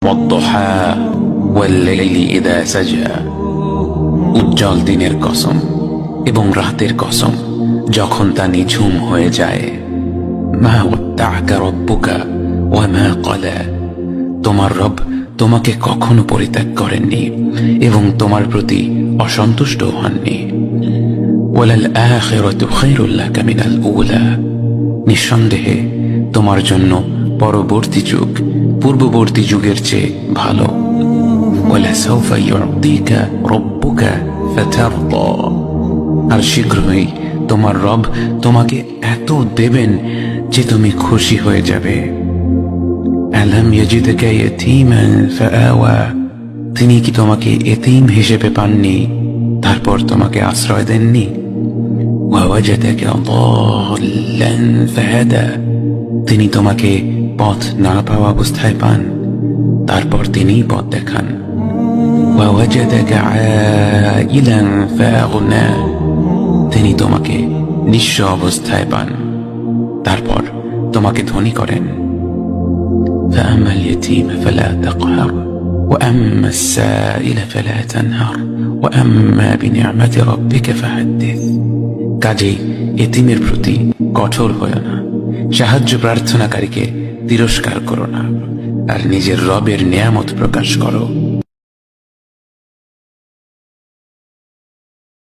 والضحى والليل إذا سجى উজ্জ্বল দিনের কসম এবং রাতের কসম যখন তা নিঝুম হয়ে যায়। মা ওয়াত্তা'কা রাব্বুকা ওয়া মা ক্বালা, তোমার রব তোমাকে কখনো পরিত্যাগ করেননি এবং তোমার প্রতি অসন্তুষ্ট হননি। ওয়ালাল আখিরাতু খায়রুল লাকা মিনাল উলা, নিঃসন্দেহে তোমার জন্য পরবর্তী যুগ পূর্ববর্তী যুগের চেয়ে ভালো। ওয়ালাসাউফা ইউ'তিকা রাব্বুকা ফাতারদা, আর শীঘ্রই তোমার রব তোমাকে এত দেবেন যে তুমি খুশি হয়ে যাবে। আলাম ইয়াজিদকা ইয়াতীমান ফাআওয়া, তিনি কি তোমাকে এতিম হিসেবে পাননি তারপর তোমাকে আশ্রয় দেননি? ওয়াওয়াজাদাকা দাল্লান ফাহাদা, তিনি তোমাকে পথ না পাওয়া অবস্থায় পান তারপর তিনিই পথ দেখান। ওয়াওয়াজাদাকা আইলান ফাআগনা, তিনি তোমাকে নিঃস্ব অবস্থায় পান তারপর তোমাকে ধনী করেন। فأما اليتيم فلا تقهر وأما السائل فلا تنهر وأما بنعمة ربك فحدث, কাজেই এতিমের প্রতি কঠোর হয়ো না, সাহায্য প্রার্থনাকারীকে তিরস্কার করো না, আর নিজের রবের নিয়ামত প্রকাশ করো।